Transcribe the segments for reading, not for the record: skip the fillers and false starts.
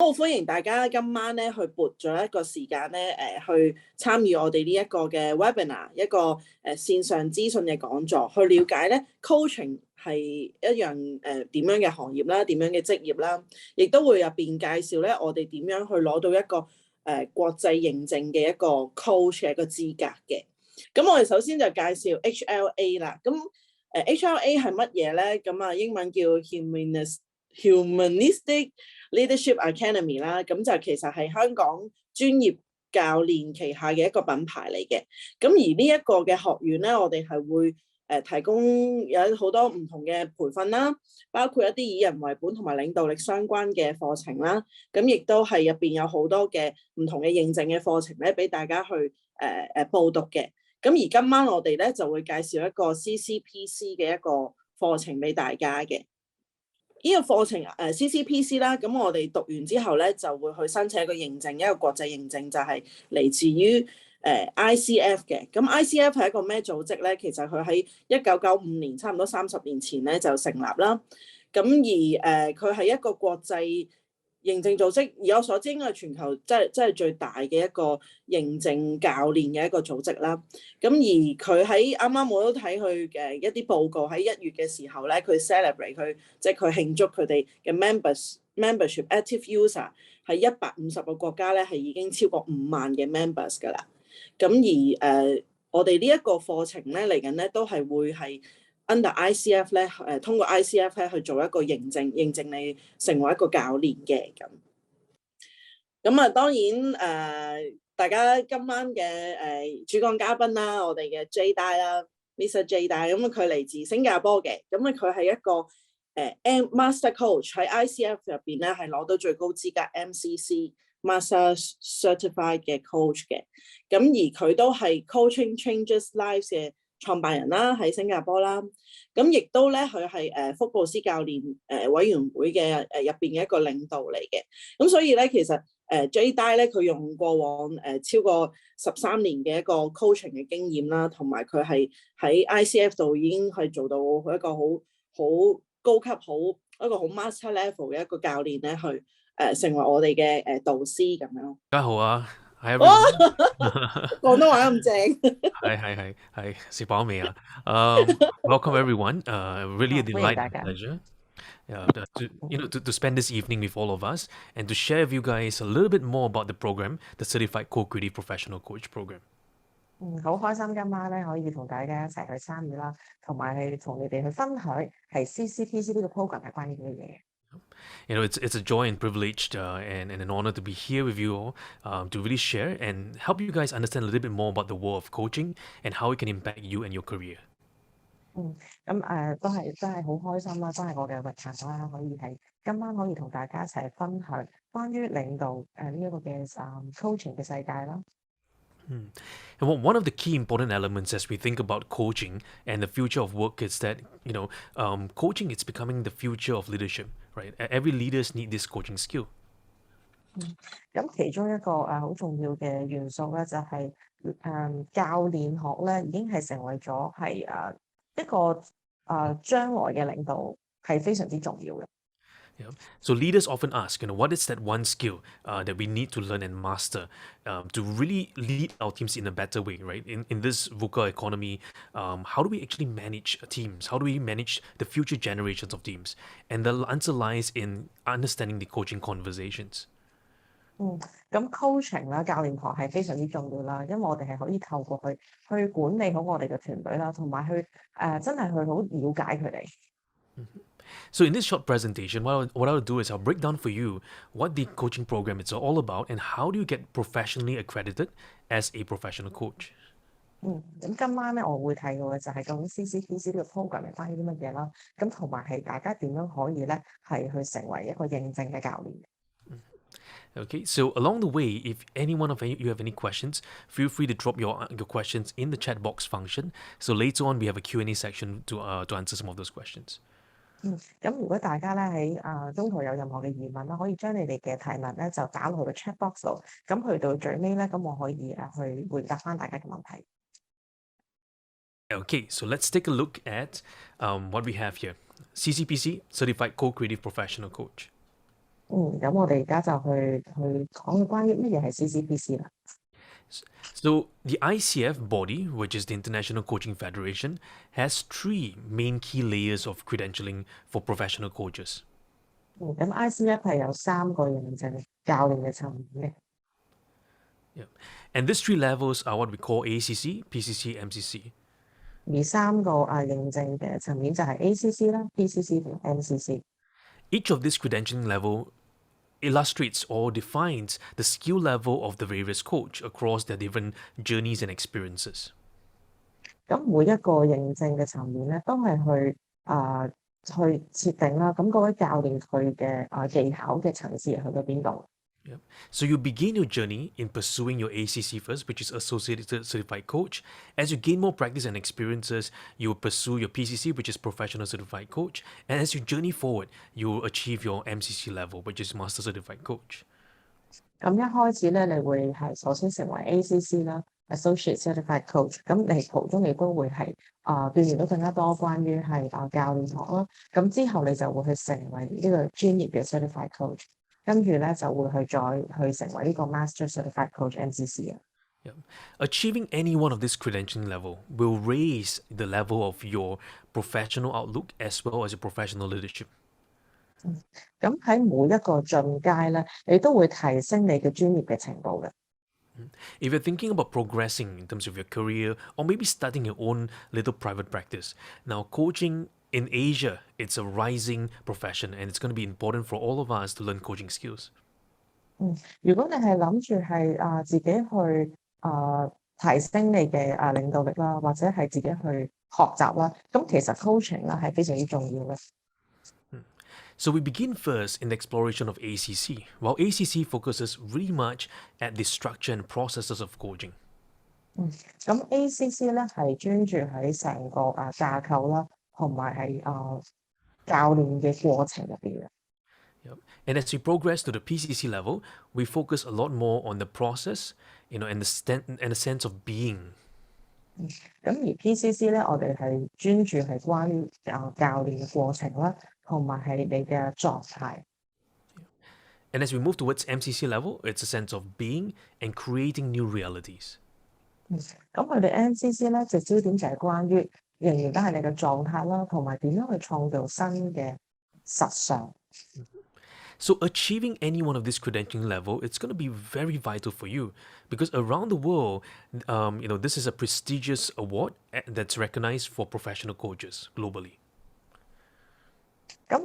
好歡迎大家今晚咧去撥咗一個時間咧，去參與我哋呢一個嘅 webinar，一個線上資訊嘅講座，去了解咧 coaching 係一樣點樣嘅行業啦，點樣嘅職業啦，亦都會入邊介紹咧我哋點樣去攞到一個國際認證嘅一個 coach 嘅一個資格嘅。咁我哋首先就介紹 HLA 啦。咁HLA 係乜嘢咧？咁啊英文叫 Humanistic Leadership Academy 啦，咁就其實係香港專業教練旗下嘅一個品牌嚟嘅。咁而呢一個嘅學院咧，我哋係會提供有好多唔同嘅培訓啦，包括一啲以人為本同埋領導力相關嘅課程啦。咁亦都係入邊有好多嘅唔同嘅認證嘅課程咧，俾大家去報讀嘅。咁而今晚我哋咧就會介紹一個 CCPC 嘅一個課程俾大家嘅。呢個課程CCPC 啦，咁我哋讀完之後咧就會去申請一個認證，一個國際認證就係嚟自於ICF 嘅。咁 ICF 係一個咩組織咧？其實佢喺1995年，差唔多30年前咧就成立啦。咁而佢係一個國際認證組織，以我所知應該係全球即係最大嘅一個認證教練嘅一個組織啦。咁而佢喺啱啱我都睇佢嘅一啲報告，喺1月嘅時候咧，佢 celebrate 佢即係佢慶祝佢哋嘅 membership active user 喺150個國家咧係已經超過5萬嘅 members 㗎啦。咁而我哋呢一個課程咧嚟緊咧都係會係under ICF 咧，通過 ICF 咧去做一個認證你成為一個教練嘅咁。咁啊，當然大家今晚嘅主講嘉賓啦，我哋嘅 Jedi 啦 ，Mr. Jedi， 咁佢嚟自新加坡嘅，咁佢係一個Master Coach 喺 ICF 入邊咧係攞到最高資格 MCC Master Certified 嘅 Coach 嘅，咁而佢都係 CoachingChangesLives 嘅創辦人啦，喺新加坡啦，咁亦都咧佢係福布斯教練委員會嘅入邊嘅一個領導嚟嘅，咁所以咧其實Jedi 咧佢用過往超過13年嘅一個 coaching 嘅經驗啦，同埋佢係喺 ICF 度已經係做到一個好高級一個好 master level 嘅一個教練咧，去成為我哋嘅導師咁樣。大家好啊，係哇，廣東話咁正。係食飽未啊？Welcome everyone. Really a delight and pleasure. To spend this evening with all of us and to share with you guys a little bit more about the program, the Certified Co-Creative Professional Coach Program. 好開心今晚咧可以同大家一齊去參與啦，同埋係同你哋去分享係 CCPC 呢個 program 係關於啲乜嘢。It's a joy and privilege and an honor to be here with you all to really share and help you guys understand a little bit more about the world of coaching and how it can impact you and your career. 都係好開心啦，都係我嘅榮幸啦，可以係今晚可以同大家一齊分享關於領導呢一個嘅coaching 嘅世界啦。And one of the key important elements as we think about coaching and the future of work is that, coaching is becoming the future of leadership, right? Every leaders need this coaching skill. 咁其中一個好重要嘅元素咧，就係教練學咧已經係成為咗係一個將來嘅領導係非常之重要嘅。Yeah. So leaders often ask, what is that one skill that we need to learn and master to really lead our teams in a better way, right? In this VUCA economy, how do we actually manage teams? How do we manage the future generations of teams? And the answer lies in understanding the coaching conversations. 咁 coaching 啦，教練學係非常之重要啦，因為我哋係可以透過去管理好我哋嘅團隊啦，同埋去真係去好了解佢哋。So in this short presentation, what I'll do is I'll break down for you what the coaching program is all about and how do you get professionally accredited as a professional coach. 咁今晚咧我會提到嘅就係究竟 CCPC 呢個 program 係關於啲乜嘢啦，咁同埋係大家點樣可以咧係去成為一個認證嘅教練。Okay, so along the way, if any one of you have any questions, feel free to drop your questions in the chat box function. So later on, we have a Q&A section to answer some of those questions. 咁如果大家咧喺中途有任何嘅疑問啦，可以將你哋嘅提問咧就打落去個 chat box 度，咁去到最尾咧，咁我可以去回答翻大家嘅問題。Okay, so let's take a look at what we have here. CCPC, Certified Co-Creative Professional Coach. 咁我哋而家就去講關於乜嘢係 CCPC 啦。So the ICF body, which is the International Coaching Federation, has three main key layers of credentialing for professional coaches. 咁 ICF 係有3個認證教練嘅層面嘅。Yeah. And these three levels are what we call ACC, PCC, MCC. 而3個認證嘅層面就係 ACC 啦、PCC 同 MCC。Each of these credentialing level illustrates or defines the skill level of the various coach across their different journeys and experiences. 咁每一個認證嘅層面咧，都係去設定啦。咁嗰位教練佢嘅技巧嘅層次係去到邊度？ Yeah. So you begin your journey in pursuing your ACC first, which is Associated Certified Coach. As you gain more practice and experiences, you will pursue your PCC, which is Professional Certified Coach. And as you journey forward, you will achieve your MCC level, which is Master Certified Coach. 咁一開始咧，你會係首先成為 ACC 啦 ，Associate Certified Coach。咁你途中你都會係鍛鍊到更加多關於係教練學啦。咁之後你就會去成為呢個專業嘅 Certified Coach。跟住咧就會再去成為呢個 Master Certified Coach MCC 啊。Yeah. Achieving any one of this credentialing level will raise the level of your professional outlook as well as your professional leadership. 咁喺每一個進階咧，你都會提升你嘅專業嘅程度嘅。If you're thinking about progressing in terms of your career or maybe starting your own little private practice, now coaching in Asia, it's a rising profession and it's going to be important for all of us to learn coaching skills. 如果你係諗住係自己去提升你嘅領導力啦，或者係自己去學習啦，咁其實 coaching 啦係非常之重要嘅。So we begin first in the exploration of ACC, while ACC focuses really much at the structure and processes of coaching. 咁 ACC 咧係專注喺成個架構啦，同埋係教練嘅過程入邊嘅。Yep. And as we progress to the PCC level, we focus a lot more on the process, and the sense of being. 咁而 PCC 咧，我哋係專注係關於教練嘅過程啦，同埋係你嘅狀態。And as we move towards MCC level, it's a sense of being and creating new realities. 咁佢哋 MCC 咧，就焦點就係關於仍然都係你嘅狀態啦，同埋點樣去創造新嘅實相。So achieving any one of this credentialing level, it's going to be very vital for you because around the world, this is a prestigious award that's recognized for professional coaches globally. 咁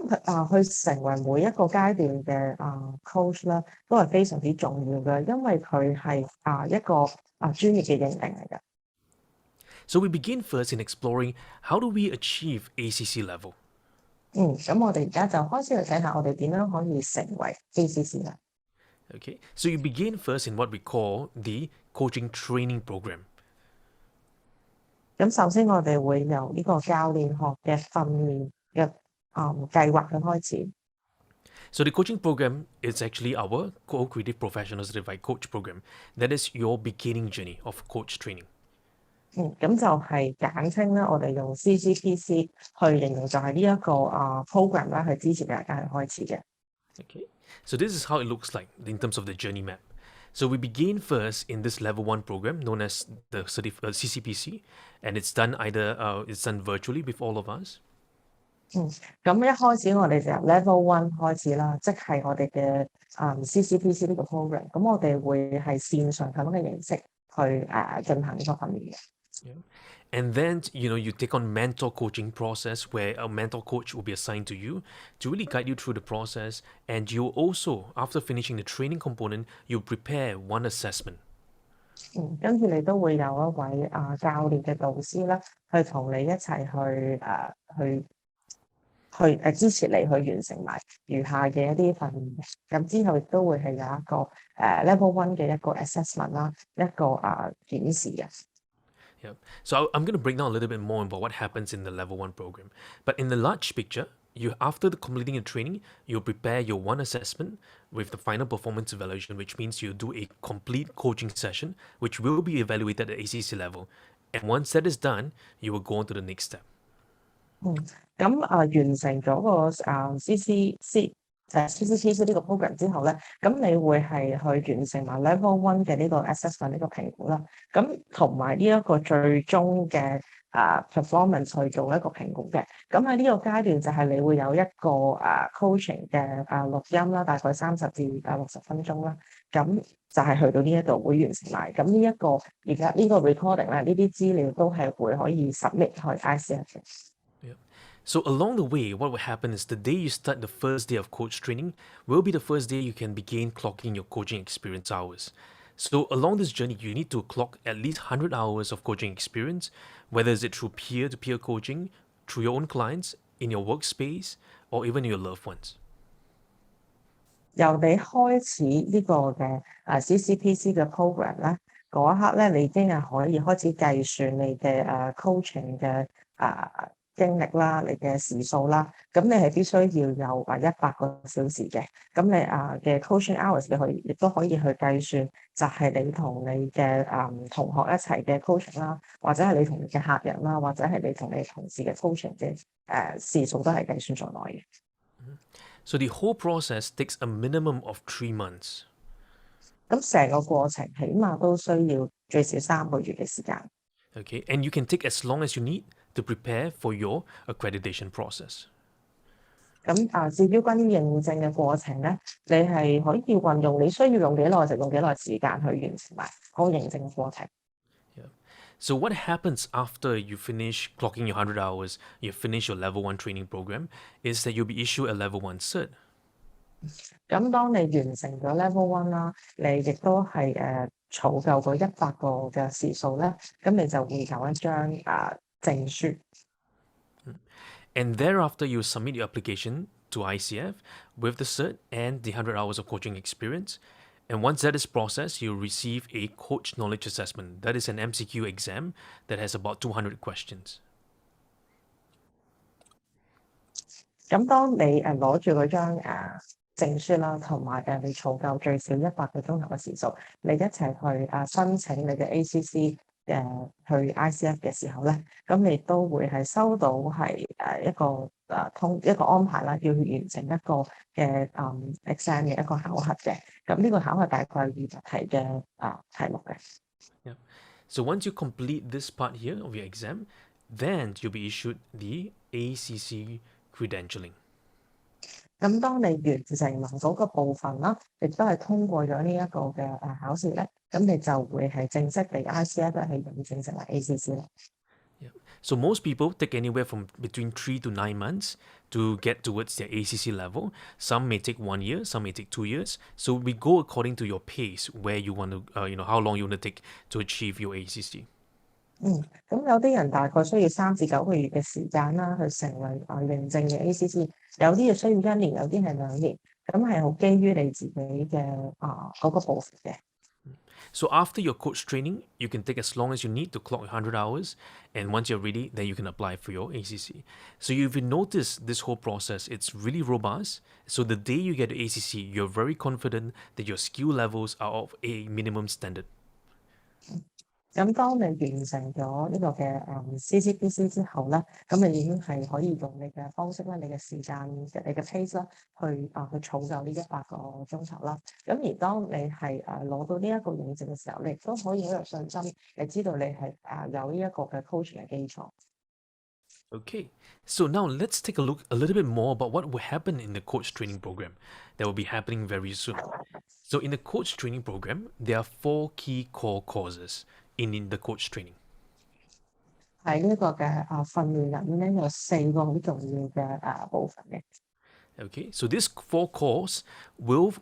去成為每一個階段嘅coach 啦，都係非常之重要嘅，因為佢係一個專業嘅認定嚟嘅。So we begin first in exploring how do we achieve ACC level. 咁我哋而家就開始去睇下我哋點樣可以成為 ACC 啦。Okay, so you begin first in what we call the coaching training program. 咁首先我哋會由呢個教練學嘅訓練嘅計劃去開始。So the coaching program is actually our Co-Creative Professional Certified Coach program. That is your beginning journey of coach training. 咁就係簡稱咧，我哋用 CCPC 去形容，就係呢一個program 啦，係支持大家去開始嘅。Okay, so this is how it looks like in terms of the journey map. So we begin first in this level 1 program known as the CCPC, and it's done it's done virtually with all of us. 咁一開始我哋就由 level 1開始啦，即係我哋嘅CCPC 呢個 program。咁我哋會係線上咁嘅形式去進行呢個訓練嘅。Yeah. And then, you take on mentor coaching process where a mentor coach will be assigned to you to really guide you through the process. And you also, after finishing the training component, you prepare one assessment. 跟住你都會有一位教練嘅導師啦，去同你一齊去支持你去完成埋餘下嘅一啲訓練嘅。咁之後亦都會係有一個level 1嘅一個 assessment 啦，一個檢視嘅。Yeah. So I'm going to break down a little bit more about what happens in the level 1 program. But in the large picture, after completing your training, you'll prepare your one assessment with the final performance evaluation, which means you do a complete coaching session, which will be evaluated at ACC level. And once that is done, you will go on to the next step. 咁完成咗個CCC，即就係 CCPC 呢個 program 之後咧，咁你會係去完成埋 level one 嘅呢個 assessment 呢個評估啦。咁同埋呢一個最終嘅performance 去做一個評估嘅。咁喺呢個階段就係你會有一個coaching 嘅錄音啦，大概30至60分鐘啦。咁就係去到呢一度會完成埋。咁呢一個而家呢個 recording 咧，呢啲資料都係會可以 submit 去 ICF 嘅。So along the way, what will happen is the day you start the first day of coach training will be the first day you can begin clocking your coaching experience hours. So along this journey, you need to clock at least 100 hours of coaching experience, whether is it through peer-to-peer coaching, through your own clients, in your workspace, or even your loved ones. 由你開始呢個嘅CCPC 嘅 program 咧，嗰一刻咧，你已經係可以開始計算你嘅coaching 嘅經歷啦，你嘅時數啦，咁你係必須要有100個小時嘅，咁你嘅 coaching hours 你亦都可以去計算，就係你同你嘅同學一齊嘅 coaching 啦，或者係你同你嘅客人啦，或者係你同你同事嘅 coaching 嘅時數都係計算在內嘅。So the whole process takes a minimum of 3 months. 咁成個過程起碼都需要最少3個月嘅時間。Okay, and you can take as long as you need to prepare for your accreditation process. 咁至於關於認證嘅過程咧，你係可以運用你需要用幾耐就用幾耐時間去完成埋嗰個認證嘅過程。Yeah. So what happens after you finish clocking your 100 hours, you finish your level 1 training program, is that you'll be issued a level 1 cert. 咁當你完成咗 level one 啦，你亦都係儲夠嗰100個嘅時數咧，咁你就會有一張證書。And thereafter, you submit your application to ICF with the cert and the 100 hours of coaching experience. And once that is processed, you'll receive a coach knowledge assessment. That is an MCQ exam that has about 200 questions. 咁當你攞住嗰張證書啦，同埋你儲夠最少100個鐘頭嘅時數，你一齊去申請你嘅 ACC 去 ICF 嘅時候咧，咁你都會係收到係一個安排啦，要去完成一個嘅exam 嘅一個考核嘅。咁呢個考核大概係20題嘅題目嘅。Yeah. So once you complete this part here of your exam, then you'll be issued the ACC Credentialing. 咁當你完成埋嗰個部分啦，亦都係通過咗呢一個嘅考試咧，咁你就會係正式被 ICF 係認證成為 ACC 啦。Yeah. So most people take anywhere from between 3 to 9 months to get towards their ACC level. Some may take 1 year, some may take 2 years. So we go according to your pace, where you want to, how long you want to take to achieve your ACC. 咁有啲人大概需要3至9個月嘅時間啦，去成為認證嘅 ACC。有啲就需要1年，有啲係2年。咁係好基於你自己嘅嗰個步伐嘅。So after your coach training, you can take as long as you need to clock 100 hours. And once you're ready, then you can apply for your ACC. So if you notice this whole process, it's really robust. So the day you get to ACC, you're very confident that your skill levels are of a minimum standard. 咁當你完成咗呢個嘅CCPC 之後咧，咁你已經係可以用你嘅方式啦、你嘅時間、你嘅 pace 啦，去儲夠呢100個鐘頭啦。咁而當你係攞到呢一個認證嘅時候，你亦都可以好有信心，你知道你係有呢一個嘅 coaching 嘅基礎。Okay, so now let's take a look a little bit more about what will happen in the coach training program that will be happening very soon. So in the coach training program, there are 4 key core courses in the coach training. 喺呢個嘅訓練入面咧，有4個好重要嘅部分嘅。Okay, so these 4 cores will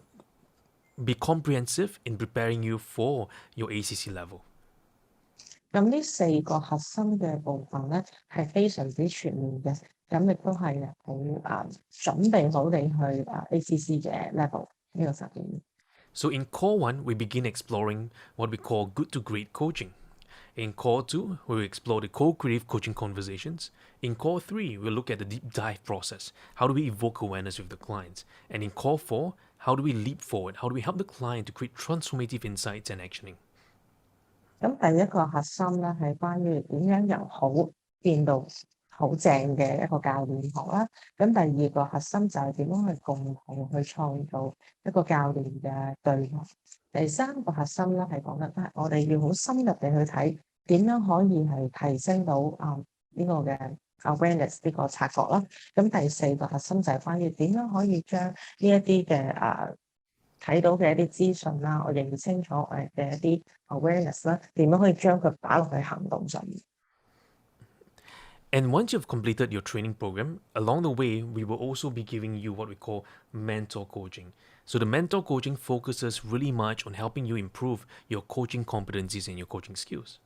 be comprehensive in preparing you for your ACC level. 咁呢4個核心嘅部分咧，係非常之全面嘅，咁亦都係好準備好你去ACC 嘅 level 呢個實驗。So in Core 1, we begin exploring what we call good to great coaching. In Core 2, we will explore the co-creative coaching conversations. In Core 3, we'll look at the deep dive process. How do we evoke awareness with the clients? And in Core 4, how do we leap forward? How do we help the client to create transformative insights and actioning? 咁第一個核心咧係關於點樣由好變到好正嘅一個教練學啦。咁第二個核心就係點樣去共同去創造一個教練嘅對話。第三個核心咧係講緊我哋要好深入地去睇點樣可以係提升到呢個嘅 awareness 呢個察覺啦。咁第四個核心就係關於點樣可以將呢一啲嘅睇到嘅一啲資訊啦，我認清楚嘅一啲 awareness 啦，點樣可以將佢擺落去行動上面。And once you've completed your training program, along the way, we will also be giving you what we call mentor coaching. So the mentor coaching focuses really much on helping you improve your coaching competencies and your coaching skills.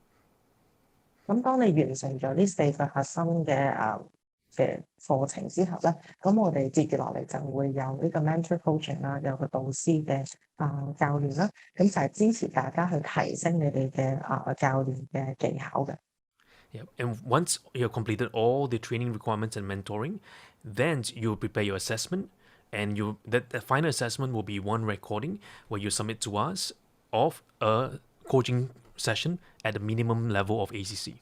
咁當你完成咗呢四個核心嘅課程之後咧，咁我哋接住落嚟就會有呢個 MentorCoaching 啦，有個導師嘅教練啦，咁就係支持大家去提升你哋嘅教練嘅技巧嘅。Yeah. And once you've completed all the training requirements and mentoring, then you'll prepare your assessment, and that final assessment will be one recording where you submit to us of a coaching session at the minimum level of ACC.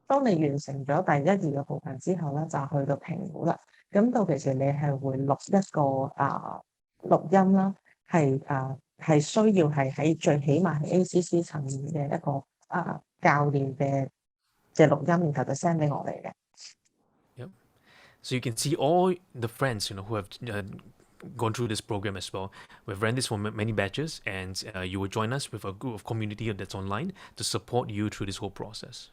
當你完成咗第一、二個部分之後咧，就去到評估啦。咁到其實你係會錄一個錄音啦，係需要係喺最起碼係 ACC 層面嘅一個教練嘅錄音，然後就 send 俾我哋嘅。Yep. So you can see all the friends who have gone through this program as well. We've ran this for many batches, and you will join us with a group of community that's online to support you through this whole process.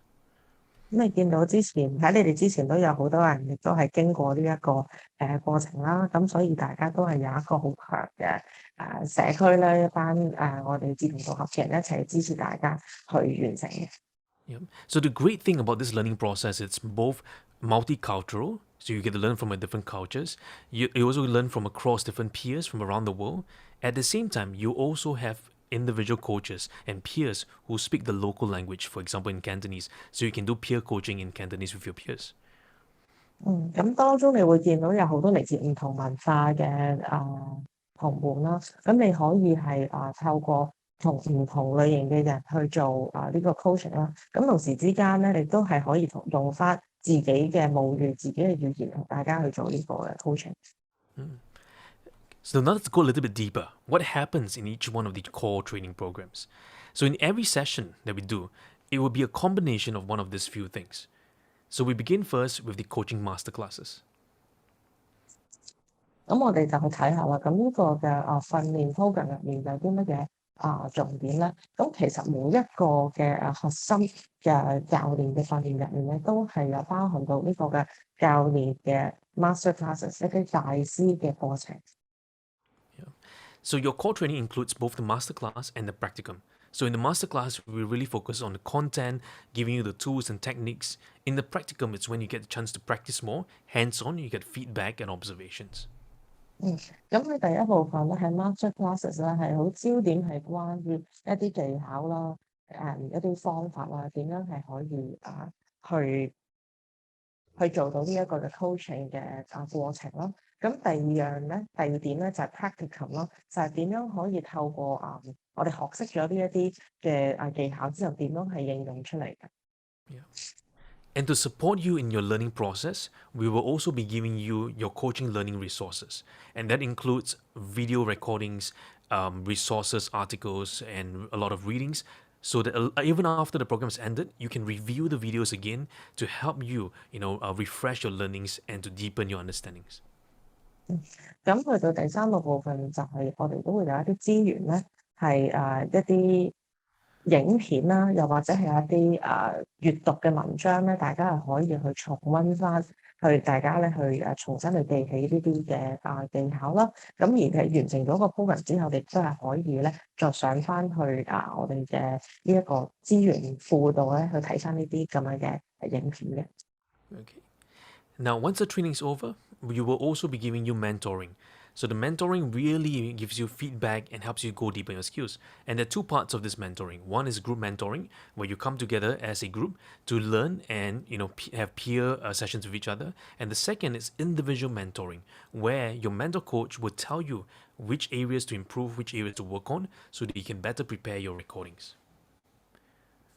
咁你見到之前喺你哋之前都有好多人亦都係經過呢一個過程啦，咁所以大家都係有一個好強嘅社區咧，一班我哋志同道合嘅人一齊支持大家去完成嘅。Yeah. So the great thing about this learning process, it's both multicultural, so you get to learn from different cultures. You also learn from across different peers from around the world. At the same time, you also have individual coaches and peers who speak the local language, for example in Cantonese, so you can do peer coaching in Cantonese with your peers. 咁當中你會見到有好多嚟自唔同文化嘅同伴啦，咁你可以係透過同唔同類型嘅人去做呢個 coaching 啦，咁同時之間咧，你都係可以用翻自己嘅母語、自己嘅語言同大家去做呢個嘅 coaching。So now let's go a little bit deeper. What happens in each one of the core training programs? So in every session that we do, it will be a combination of one of these few things. So we begin first with the coaching masterclasses. 咁我哋就去睇下啦。咁呢個嘅訓練 program 入面有啲乜嘢重點咧？咁其實每一個嘅核心嘅教練嘅訓練入面咧，都係有包含到呢個嘅教練嘅 masterclasses 一啲大師嘅課程。So your core training includes both the masterclass and the practicum. So in the masterclass, we really focus on the content, giving you the tools and techniques. In the practicum, it's when you get the chance to practice more, hands-on, you get feedback and observations. 咁佢第一部分咧係 masterclasses 咧係好焦點係關於一啲技巧啦，一啲方法啦，點樣係可以去做到呢一個嘅 coaching 嘅過程咯。咁第二點咧就係 practicum 咯，就係點樣可以透過我哋學識咗呢一啲嘅技巧之後，點樣係應用出嚟嘅。Yeah. And to support you in your learning process, we will also be giving you your coaching learning resources. And that includes video recordings, resources, articles, and a lot of readings. So that even after the program is ended, you can review the videos again to help you, refresh your learnings and to deepen your understandings. 咁去到第三個部分就係我哋都會有一啲資源咧，係一啲影片啦，又或者係一啲閱讀嘅文章咧，大家係可以去重溫翻，大家咧去重新去記起呢啲嘅技巧啦。咁而係完成咗個 program 之後，亦都係可以咧再上翻去我哋嘅呢一個資源庫度咧去睇翻呢啲咁樣嘅影片嘅。Okay. Now, once the training is over, we will also be giving you mentoring. So the mentoring really gives you feedback and helps you go deeper in your skills. And there are two parts of this mentoring. One is group mentoring, where you come together as a group to learn and have peer sessions with each other. And the second is individual mentoring, where your mentor coach will tell you which areas to improve, which areas to work on, so that you can better prepare your recordings.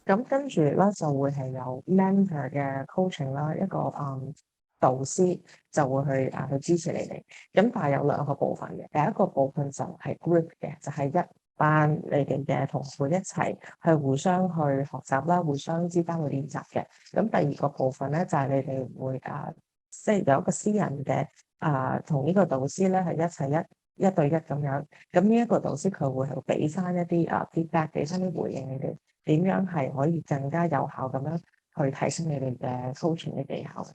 咁跟住咧就會係有 mentor 嘅 coaching 啦，一個導師就會去支持你哋。咁但係有兩個部分嘅，第一個部分就係 group 嘅，就係一班你哋嘅同伴一齊去互相去學習啦，互相之間去練習嘅。咁第二個部分咧就係你哋會即係有一個私人嘅同呢個導師咧係一齊一對一咁樣。咁呢一個導師佢會係俾翻一啲feedback，俾翻啲回應你哋。點樣係可以更加有效咁樣去提升你哋嘅 coaching 嘅技巧。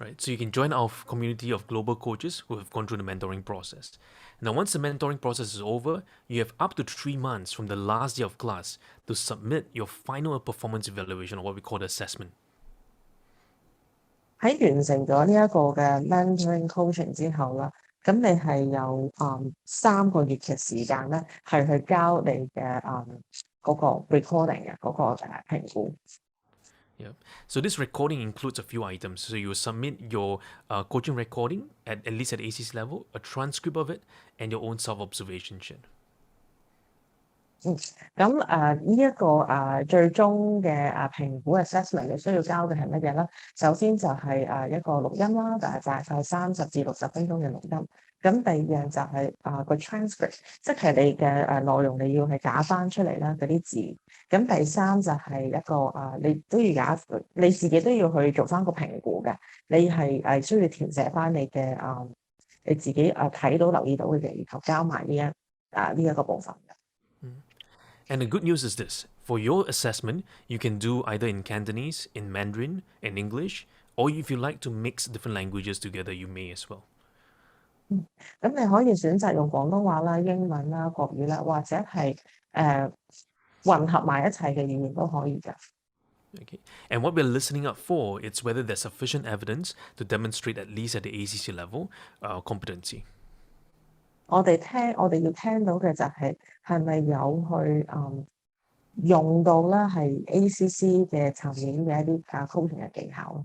Right, so you can join our community of global coaches who have gone through the mentoring process. Now, once the mentoring process is over, you have up to 3 months from the last day of class to submit your final performance evaluation, or what we call the assessment. 喺完成咗呢一個嘅 mentoring coaching 之後啦，咁你係有3個月嘅時間咧，係去交你嘅嗰個 recording 嘅嗰個評估。Yeah. So this recording includes a few items. So you submit your coaching recording at least at ACC level, a transcript of it, and your own self-observation sheet. 咁呢一個最終嘅評估 assessment 你需要交嘅係乜嘢咧？首先就係一個錄音啦，大概30至60分鐘嘅錄音。咁第二樣就係個 transcript， 即係你嘅內容你要係打翻出嚟啦，嗰啲字。咁第三就係一個你都要你自己都要去做翻個評估嘅。你係需要填寫翻你嘅你自己睇到留意到嘅嘢，然後交埋呢一個部分嘅。And the good news is this. For your assessment, you can do either in Cantonese, in Mandarin, in English, or if you like to mix different languages together, you may as well. 咁你可以選擇用廣東話啦、英文啦、國語啦，或者係混合埋一齊嘅語言都可以㗎。Okay. And what we're listening up for is whether there's sufficient evidence to demonstrate at least at the ACC level competency. 我哋要聽到嘅就係咪有去用到咧係 ACC 嘅層面嘅一啲coaching 嘅技巧。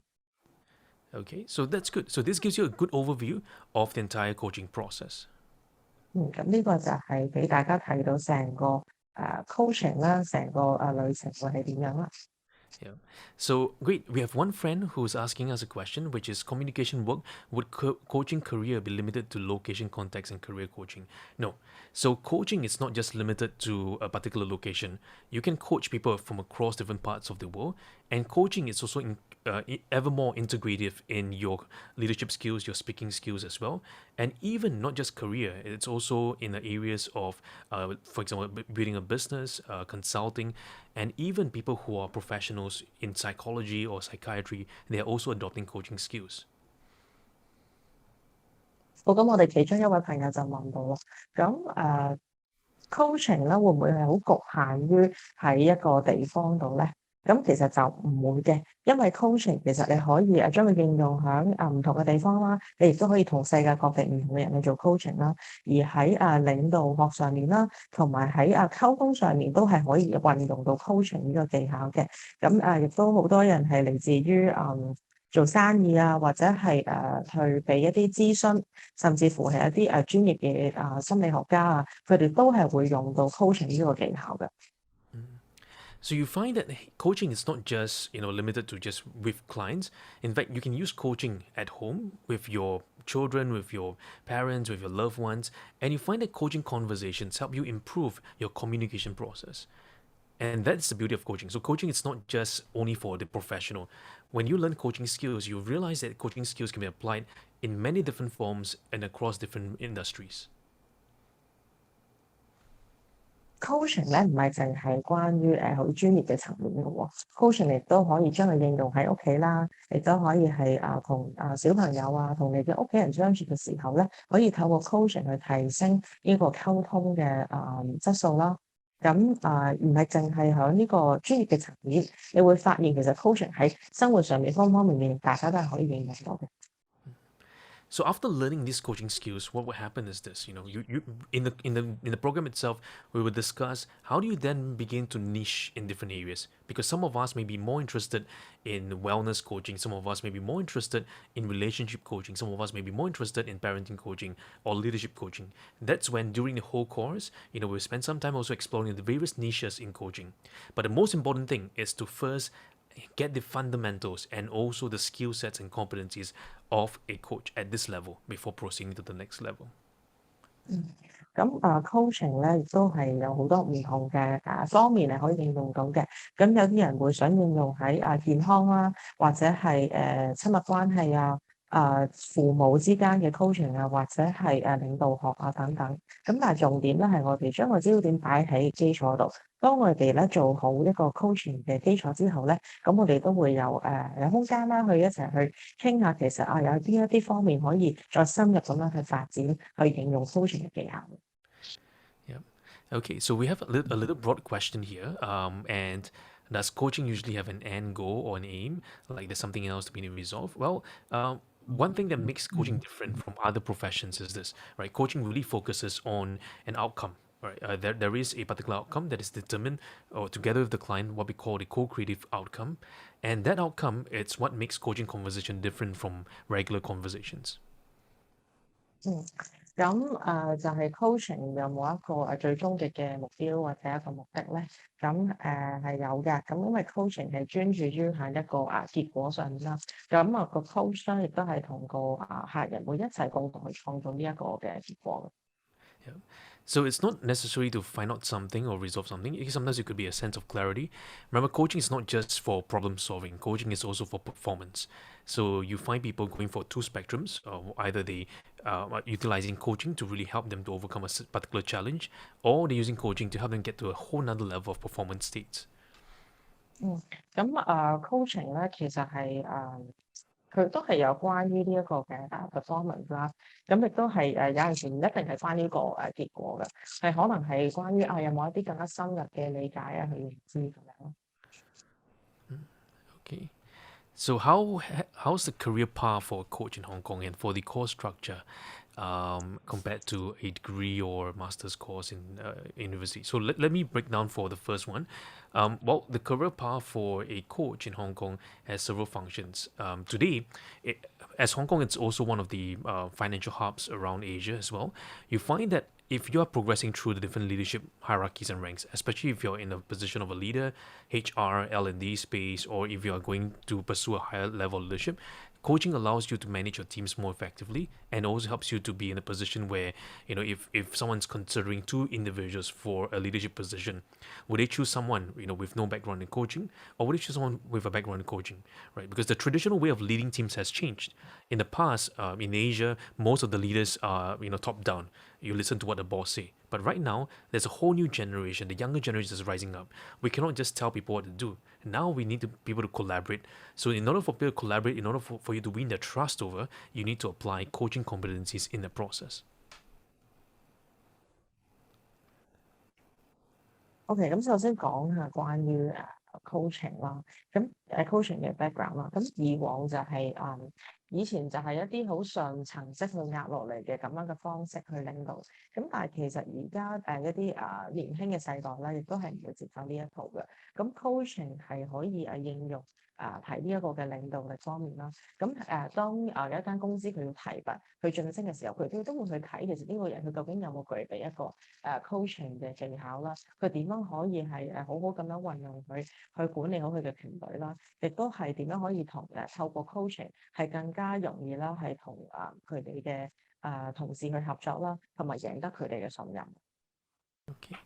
Okay, so that's good. So this gives you a good overview of the entire coaching process. 咁呢個就係俾大家睇到成個coaching 啦，成個旅程會係點樣啦。Yeah. So great. We have one friend who's asking us a question, which is communication work. Would coaching career be limited to location, context, and career coaching? No. So coaching is not just limited to a particular location. You can coach people from across different parts of the world, and coaching is also ever more integrative in your leadership skills, your speaking skills as well, and even not just career. It's also in the areas of, for example, building a business, consulting, and even people who are professionals in psychology or psychiatry, they are also adopting coaching skills. 咁我哋其中一位朋友就問到啦，咁coaching 咧會唔會係好局限於喺一個地方度咧？咁其實就唔會嘅，因為 coaching 其實你可以將佢應用喺唔同嘅地方啦，你亦都可以同世界各地唔同嘅人去做 coaching 啦。而喺領導學上面啦，同埋喺溝通上面都係可以運用到 coaching 呢個技巧嘅。咁亦都好多人係嚟自於做生意或者係去俾一啲諮詢，甚至乎係一啲專業嘅心理學家佢哋都係會用到 coaching 呢個技巧嘅。So you find that coaching is not just limited to just with clients. In fact, you can use coaching at home with your children, with your parents, with your loved ones, and you find that coaching conversations help you improve your communication process. And that's the beauty of coaching. So coaching is not just only for the professional. When you learn coaching skills, you realize that coaching skills can be applied in many different forms and across different industries. coaching 咧唔係淨係關於好專業嘅層面嘅喎，coaching 亦都可以將佢應用喺屋企啦，亦都可以係同小朋友同你嘅屋企人相處嘅時候咧，可以透過 coaching 去提升呢個溝通嘅質素啦。咁唔係淨係喺呢個專業嘅層面，你會發現其實 coaching 喺生活上面方方面面，大家都係可以應用到嘅。So after learning these coaching skills, what will happen is this: you in the program itself, we will discuss how do you then begin to niche in different areas. Because some of us may be more interested in wellness coaching, some of us may be more interested in relationship coaching, some of us may be more interested in parenting coaching or leadership coaching. That's when during the whole course, we'll spend some time also exploring the various niches in coaching. But the most important thing is to first get the fundamentals and also the skill sets and competencies of a coach at this level before proceeding to the next level. 咁coaching 咧亦都係有好多唔同嘅方面係可以應用到嘅。咁有啲人會想應用喺健康啦，或者係親密關係啊、父母之間嘅 coaching 啊，或者係領導學啊等等。咁但係重點咧係我哋將個焦點擺喺基礎度。當我哋咧做好一個 coaching 嘅基礎之後咧，咁我哋都會有空間啦，去一齊去傾下其實有邊一啲方面可以再深入咁樣去發展，去應用 coaching 嘅技巧。Yeah. Okay, so we have a little broad question here. And does coaching usually have an end goal or an aim? Like there's something else to be resolved? Well, one thing that makes coaching different from other professions is this, right? Coaching really focuses on an outcome. Right, there is a particular outcome that is determined together with the client, what we call the co-creative outcome, and that outcome it's what makes coaching conversation different from regular conversations. 咁就係 coaching 有冇一個最終極嘅目標或者一個目的咧？咁係有嘅。咁因為 coaching 係專注於喺一個結果上面啦。咁個 coach 咧亦都係同個客人會一齊共同去創造呢一個嘅結果。Yeah. So it's not necessary to find out something or resolve something. Sometimes it could be a sense of clarity. Remember, coaching is not just for problem solving. Coaching is also for performance. So you find people going for two spectrums. Either they are utilizing coaching to really help them to overcome a particular challenge, or they're using coaching to help them get to a whole nother level of performance states. 咁coaching 咧其實係佢都係有關於呢一個嘅performance 啦，咁亦都係有陣時唔一定係關於個結果嘅，係可能係關於有冇一啲更加深入嘅理解去認知咁樣咯。Okay. So how's the career path for a coach in Hong Kong and for the course structure compared to a degree or master's course in university? So let me break down for the first one. Well, the career path for a coach in Hong Kong has several functions. Today, as Hong Kong, it's also one of the financial hubs around Asia as well. You find that if you are progressing through the different leadership hierarchies and ranks, especially if you're in a position of a leader, HR, L&D space, or if you are going to pursue a higher level leadership, coaching allows you to manage your teams more effectively and also helps you to be in a position where, if someone's considering two individuals for a leadership position, would they choose someone, with no background in coaching, or would they choose someone with a background in coaching, right? Because the traditional way of leading teams has changed. In the past, in Asia, most of the leaders are, top down. You listen to what the boss say. But right now, there's a whole new generation. The younger generation is rising up. We cannot just tell people what to do. Now we need people to collaborate. So in order for people to collaborate, in order for you to win their trust over, you need to apply coaching competencies in the process. OK， 咁首先講下關於coaching 啦，咁coaching 嘅 background 啦，咁以往就係以前就係一啲好上層式去壓落嚟嘅咁樣嘅方式去領導，咁但係其實而家一啲年輕嘅世代咧，亦都係唔會接受呢一套嘅，咁 coaching 係可以應用喺呢一個嘅領導力方面啦。咁當有一間公司佢要提拔去晉升嘅時候，佢都會去睇其實呢個人佢究竟有冇具備一個coaching 嘅技巧啦，佢點樣可以係好好咁樣運用佢去管理好佢嘅團隊啦，亦都係點樣可以透過 coaching 係更加容易啦，係同佢哋嘅同事去合作啦，同埋贏得佢哋嘅信任。Okay.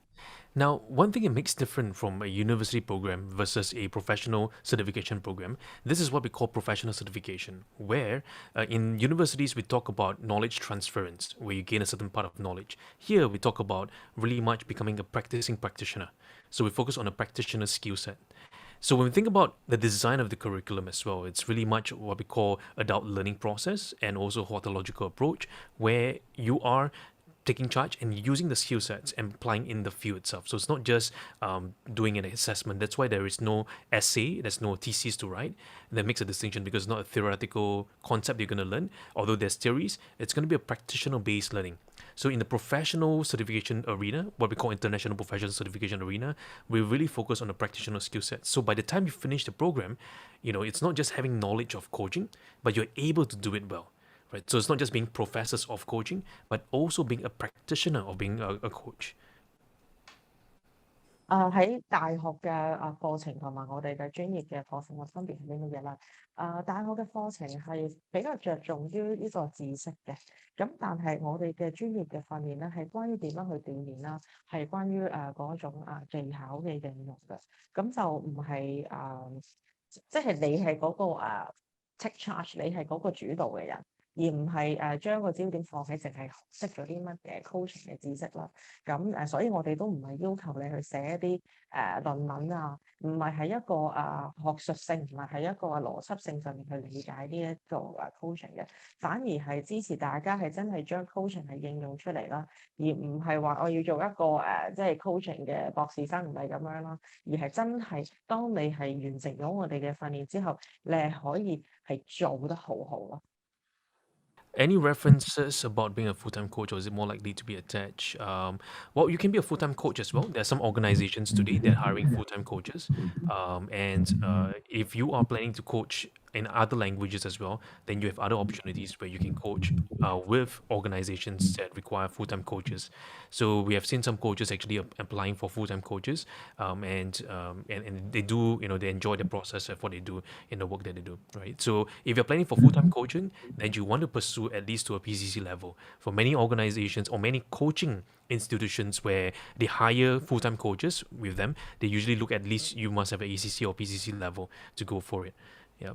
Now, one thing that makes different from a university program versus a professional certification program, this is what we call professional certification, where in universities we talk about knowledge transference, where you gain a certain part of knowledge. Here we talk about really much becoming a practicing practitioner. So we focus on a practitioner skill set. So when we think about the design of the curriculum as well, it's really much what we call adult learning process and also hortological approach, where you are taking charge and using the skill sets and applying in the field itself. So it's not just doing an assessment. That's why there is no essay, there's no thesis to write. That makes a distinction because it's not a theoretical concept you're going to learn. Although there's theories, it's going to be a practitioner-based learning. So in the professional certification arena, what we call international professional certification arena, we really focus on the practitioner skill set. So by the time you finish the program, it's not just having knowledge of coaching, but you're able to do it well. Right, so it's not just being professors of coaching, but also being a practitioner of being a coach. 喺大學嘅課程同埋我哋嘅專業嘅課程嘅分別係啲乜嘢啦？大學嘅課程係比較着重於呢個知識嘅，咁但係我哋嘅專業嘅訓練咧係關於點樣去鍛鍊啦，係關於嗰種技巧嘅應用嘅，咁就唔係即係你係嗰個take charge，你係嗰個主導嘅人。而唔係將個焦點放喺淨係識咗啲乜嘅 coaching 嘅知識啦。咁所以我哋都唔係要求你去寫一啲論文啊，唔係喺一個學術性，唔係喺一個邏輯性上面去理解呢一個coaching 嘅，反而係支持大家係真係將 coaching 係應用出嚟啦，而唔係話我要做一個即係 coaching 嘅博士生，唔係咁樣啦，而係真係當你係完成咗我哋嘅訓練之後，你係可以係做得好好咯。Any references about being a full-time coach, or is it more likely to be attached? Well, you can be a full-time coach as well. There are some organizations today that are hiring full-time coaches. And if you are planning to coach in other languages as well, then you have other opportunities where you can coach with organizations that require full-time coaches. So we have seen some coaches actually applying for full-time coaches, and they do, they enjoy the process of what they do in the work that they do, right? So if you're planning for full-time coaching, then you want to pursue at least to a PCC level. For many organizations or many coaching institutions where they hire full-time coaches with them, they usually look at least you must have an ACC or PCC level to go for it. Yeah,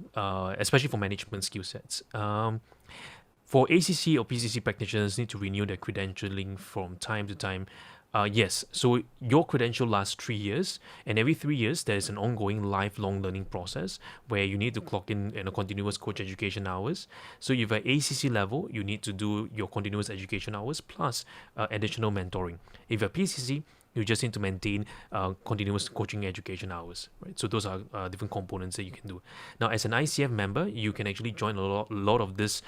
especially for management skill sets. For ACC or PCC practitioners need to renew their credentialing from time to time. Yes, so your credential lasts 3 years, and every 3 years there's an ongoing lifelong learning process where you need to clock in continuous coach education hours. So if you're at ACC level, you need to do your continuous education hours plus additional mentoring. If you're PCC, you just need to maintain continuous coaching education hours, right? So those are different components that you can do. Now, as an ICF member, you can actually join a lot of this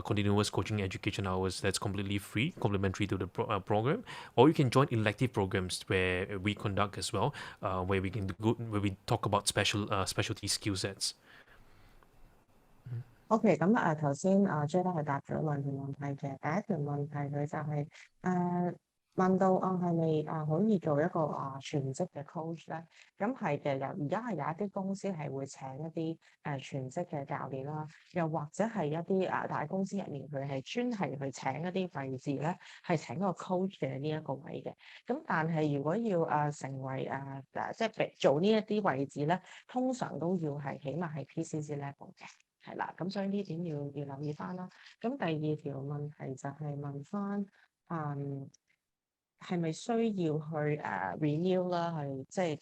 continuous coaching education hours that's completely free, complimentary to the program, or you can join elective programs where we conduct as well, where we talk about specialty skill sets. OK， 咁頭先Jedi 係答咗兩條問題嘅，第一條問題佢就係問到係咪可以做一個全職嘅 coach 咧？咁係嘅，而家係有一啲公司係會請一啲全職嘅教練啦，又或者係一啲大公司入面佢係專係去請一啲位置咧，係請個 coach 嘅呢一個位嘅。咁但係如果要成為即係做呢一啲位置咧，通常都要係起碼係 PCC level 嘅。係啦，咁所以呢點要留意翻啦。咁第二條問題就係問翻係咪需要去renew 啦？係即係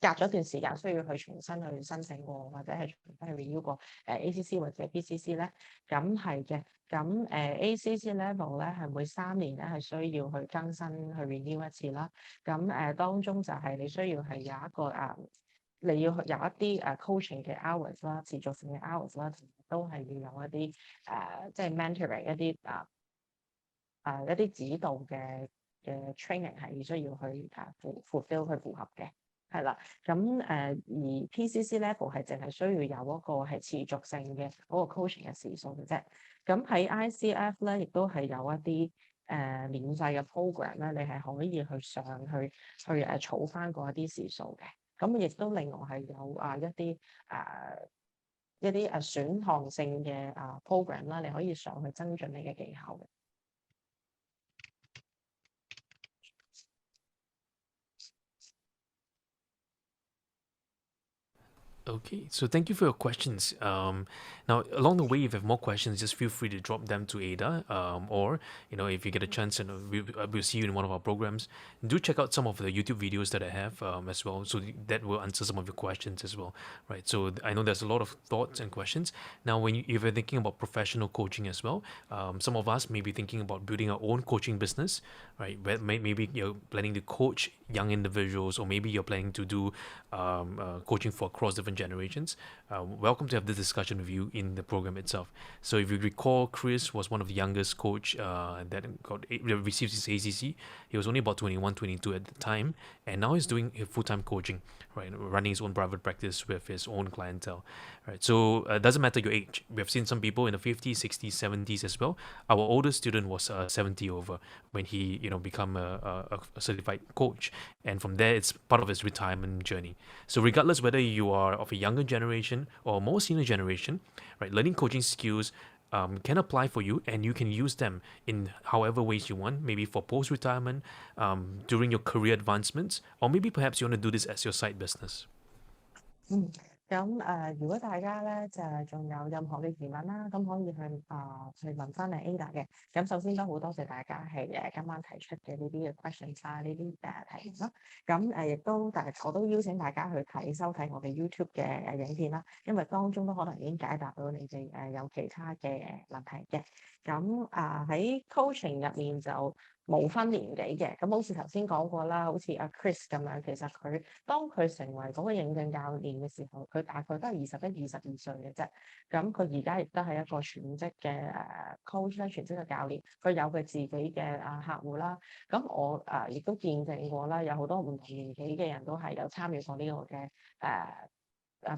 隔咗一段時間需要去重新去申請過，或者係重新去 renew 過ACC 或者 PCC 咧？咁係嘅。咁ACC level 咧係每3年咧係需要去更新去 renew 一次啦。咁當中就係你需要係有一個你要有一啲coaching 嘅 hours 啦，持續性嘅 hours 啦，都係要有一啲即係 mentoring 一啲指導嘅training 係需要去fulfill 去符合嘅，係啦。咁而 PCC level 係淨係需要有一個係持續性嘅嗰個 coaching 嘅時數嘅啫。咁喺 ICF 咧，亦都係有一啲免費嘅 program 咧，你係可以去上去儲翻嗰一啲時數嘅。咁亦都另外係有一啲選項性嘅program 啦，你可以上去增進你嘅技巧嘅。Okay, so thank you for your questions. Now, along the way, if you have more questions, just feel free to drop them to Ada, or if you get a chance, and we'll see you in one of our programs. Do check out some of the YouTube videos that I have as well, so that will answer some of your questions as well, right? So I know there's a lot of thoughts and questions. Now, if you're thinking about professional coaching as well, some of us may be thinking about building our own coaching business, right? Where maybe you're planning to coach young individuals, or maybe you're planning to do coaching for across different generations. Welcome to have this discussion with you in the program itself. So if you recall, Chris was one of the youngest coach that received his ACC. He was only about 21, 22 at the time, and now he's doing full-time coaching, right? Running his own private practice with his own clientele, right? So it doesn't matter your age. We have seen some people in the 50s, 60s, 70s as well. Our oldest student was 70 over when he become a certified coach, and from there it's part of his retirement journey. So regardless whether you are of a younger generation or a more senior generation, right, learning coaching skills can apply for you, and you can use them in however ways you want, maybe for post-retirement, during your career advancements, or maybe perhaps you want to do this as your side business. 如果大家咧就係仲有任何嘅疑問啦，咁可以去問翻嚟 Ada 嘅。咁首先都好多謝大家係今晚提出嘅呢啲嘅 questions 啊，呢啲提問啦。咁亦都我都邀請大家去收睇我哋 YouTube 嘅影片啦，因為當中都可能已經解答到你哋有其他嘅問題嘅。咁喺 coaching 入面就冇分年紀嘅，咁好似頭先講過啦，好似阿 Chris 咁樣，其實當佢成為嗰個認證教練嘅時候，佢大概都係21、22歲嘅啫。咁佢而家亦都係一個全職嘅coach 啦，全職嘅教練，佢有佢自己嘅客戶啦。咁我亦都見證過啦，有好多唔同年紀嘅人都係有參與過呢個嘅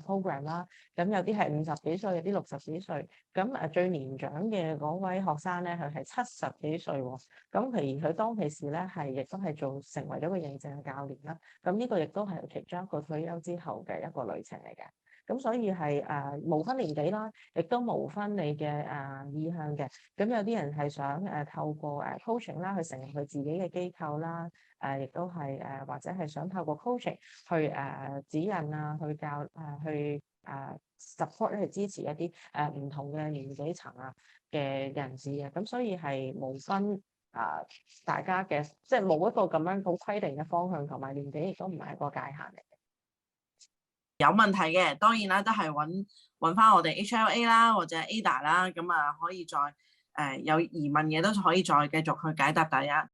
program 啦，咁有啲係50幾歲，有啲60幾歲，咁最年長嘅嗰位學生咧，佢係70幾歲喎，咁佢當其時咧亦都係成為咗個認證嘅教練啦，咁呢個亦都係其中一個退休之後嘅一個旅程嚟嘅。咁所以係無分年紀啦，亦都無分你嘅意向嘅。咁有啲人係想透過coaching 啦，去成立佢自己嘅機構啦，亦都係或者係想透過 coaching 去指引啊，去教去support 去支持一啲唔同嘅年紀層嘅人士嘅。咁所以係無分大家嘅，即係冇一個咁樣好規定嘅方向，同埋年紀亦都唔係一個界限嚟嘅。有問題嘅，當然啦，都係揾翻我哋 HLA 啦，或者 Ada 啦，咁可以再有疑問嘅都可以再繼續去解答大家。